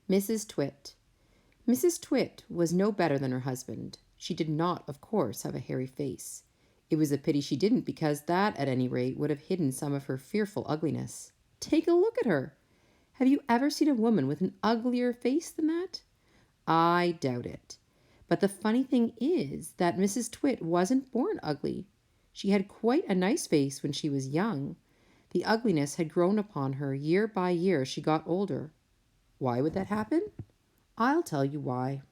Mrs. Twit. Mrs. Twit was no better than her husband. She did not, of course, have a hairy face. It was a pity she didn't, because that, at any rate, would have hidden some of her fearful ugliness. Take a look at her. Have you ever seen a woman with an uglier face than that? I doubt it. But the funny thing is that Mrs. Twit wasn't born ugly. She had quite a nice face when she was young. The ugliness had grown upon her year by year as she got older. Why would that happen? I'll tell you why.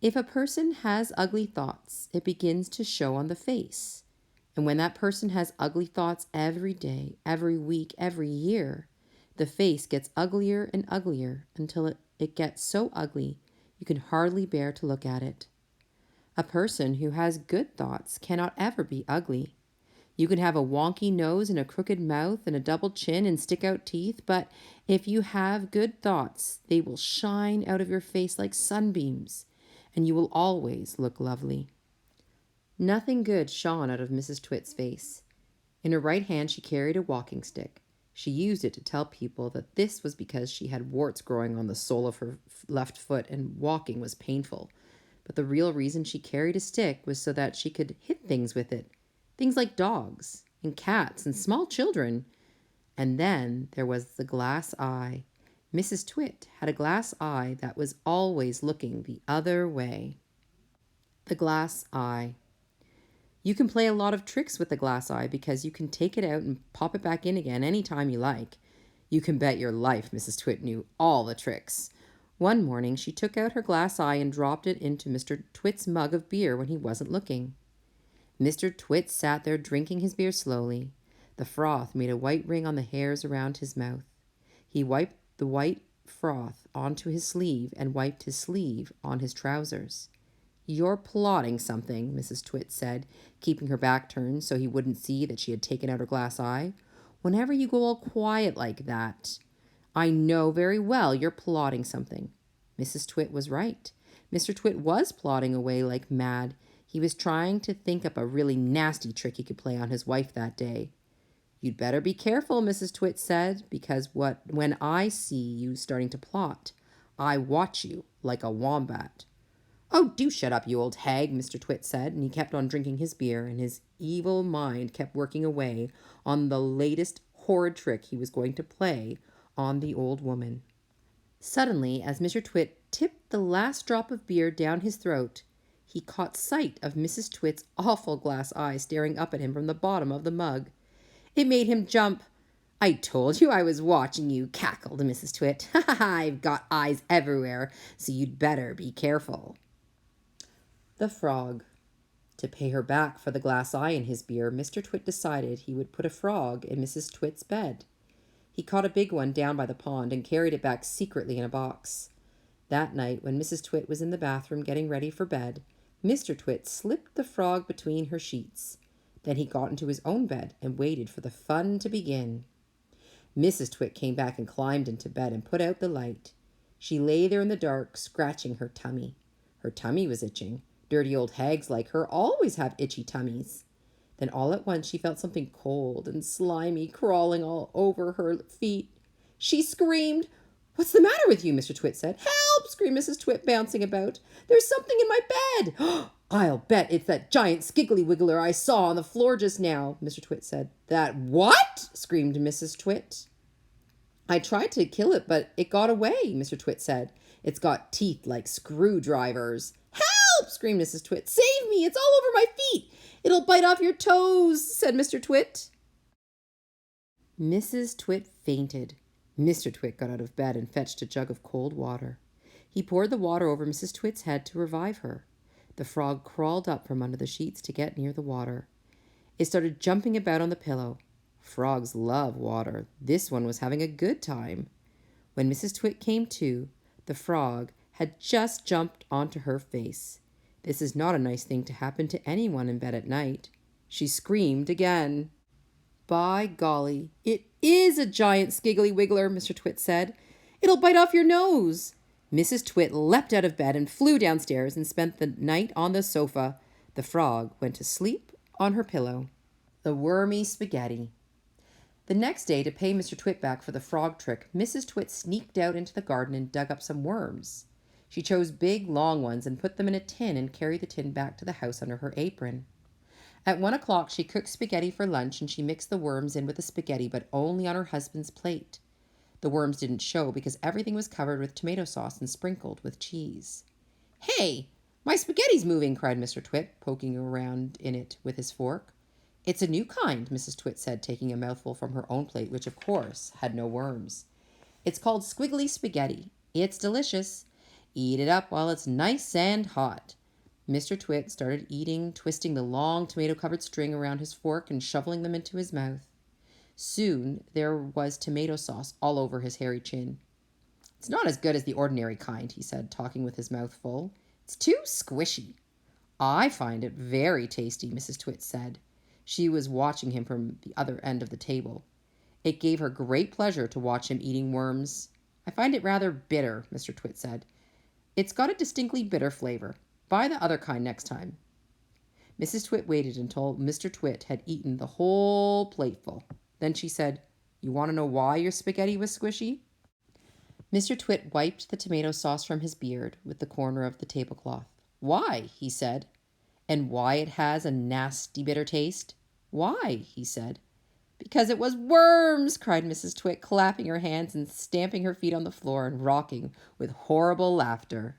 If a person has ugly thoughts, it begins to show on the face. And when that person has ugly thoughts every day, every week, every year, the face gets uglier and uglier until it gets so ugly you can hardly bear to look at it. A person who has good thoughts cannot ever be ugly. You can have a wonky nose and a crooked mouth and a double chin and stick-out teeth, but if you have good thoughts, they will shine out of your face like sunbeams, and you will always look lovely. Nothing good shone out of Mrs. Twit's face. In her right hand she carried a walking stick. She used it to tell people that this was because she had warts growing on the sole of her left foot and walking was painful. But the real reason she carried a stick was so that she could hit things with it. Things like dogs and cats and small children. And then there was the glass eye. Mrs. Twit had a glass eye that was always looking the other way. The glass eye. You can play a lot of tricks with the glass eye because you can take it out and pop it back in again any time you like. You can bet your life Mrs. Twit knew all the tricks. One morning she took out her glass eye and dropped it into Mr. Twit's mug of beer when he wasn't looking. Mr. Twit sat there drinking his beer slowly. The froth made a white ring on the hairs around his mouth. He wiped the white froth onto his sleeve and wiped his sleeve on his trousers. "You're plotting something," Mrs. Twit said, keeping her back turned so he wouldn't see that she had taken out her glass eye. "Whenever you go all quiet like that, I know very well you're plotting something." Mrs. Twit was right. Mr. Twit was plotting away like mad. He was trying to think up a really nasty trick he could play on his wife that day. "You'd better be careful," Mrs. Twit said, "because when I see you starting to plot, I watch you like a wombat." "Oh, do shut up, you old hag," Mr. Twit said, and he kept on drinking his beer, and his evil mind kept working away on the latest horrid trick he was going to play on the old woman. Suddenly, as Mr. Twit tipped the last drop of beer down his throat, he caught sight of Mrs. Twit's awful glass eye staring up at him from the bottom of the mug. It made him jump. "I told you I was watching you," cackled Mrs. Twit. "Ha ha ha, I've got eyes everywhere, so you'd better be careful." The frog. To pay her back for the glass eye in his beer, Mr. Twit decided he would put a frog in Mrs. Twit's bed. He caught a big one down by the pond and carried it back secretly in a box. That night, when Mrs. Twit was in the bathroom getting ready for bed, Mr. Twit slipped the frog between her sheets. Then he got into his own bed and waited for the fun to begin. Mrs. Twit came back and climbed into bed and put out the light. She lay there in the dark, scratching her tummy. Her tummy was itching. Dirty old hags like her always have itchy tummies. Then all at once she felt something cold and slimy crawling all over her feet. She screamed. "What's the matter with you?" Mr. Twit said. "Help!" screamed Mrs. Twit, bouncing about. "There's something in my bed." "I'll bet it's that giant skiggly wiggler I saw on the floor just now," Mr. Twit said. "That what?" screamed Mrs. Twit. "I tried to kill it, but it got away," Mr. Twit said. "It's got teeth like screwdrivers." "Help!" screamed Mrs. Twit. "Save me! It's all over my feet! It'll bite off your toes," said Mr. Twit. Mrs. Twit fainted. Mr. Twit got out of bed and fetched a jug of cold water. He poured the water over Mrs. Twit's head to revive her. The frog crawled up from under the sheets to get near the water. It started jumping about on the pillow. Frogs love water. This one was having a good time. When Mrs. Twit came to, the frog had just jumped onto her face. This is not a nice thing to happen to anyone in bed at night. She screamed again. "By golly, it is a giant skiggly wiggler," Mr. Twit said. "It'll bite off your nose." Mrs. Twit leapt out of bed and flew downstairs and spent the night on the sofa. The frog went to sleep on her pillow. The Wormy Spaghetti. The next day, to pay Mr. Twit back for the frog trick, Mrs. Twit sneaked out into the garden and dug up some worms. She chose big, long ones and put them in a tin and carried the tin back to the house under her apron. At 1 o'clock, she cooked spaghetti for lunch and she mixed the worms in with the spaghetti, but only on her husband's plate. The worms didn't show because everything was covered with tomato sauce and sprinkled with cheese. "Hey, my spaghetti's moving," cried Mr. Twit, poking around in it with his fork. "It's a new kind," Mrs. Twit said, taking a mouthful from her own plate, which, of course, had no worms. "It's called squiggly spaghetti. It's delicious. Eat it up while it's nice and hot." Mr. Twit started eating, twisting the long tomato-covered string around his fork and shoveling them into his mouth. Soon there was tomato sauce all over his hairy chin. "It's not as good as the ordinary kind," he said, talking with his mouth full. "It's too squishy." "I find it very tasty," Mrs. Twit said. She was watching him from the other end of the table. It gave her great pleasure to watch him eating worms. "I find it rather bitter," Mr. Twit said. "It's got a distinctly bitter flavor. Buy the other kind next time." Mrs. Twit waited until Mr. Twit had eaten the whole plateful. Then she said, "You want to know why your spaghetti was squishy?" Mr. Twit wiped the tomato sauce from his beard with the corner of the tablecloth. "Why?" he said. "And why it has a nasty bitter taste?" "Why?" he said. "Because it was worms!" cried Mrs. Twit, clapping her hands and stamping her feet on the floor and rocking with horrible laughter.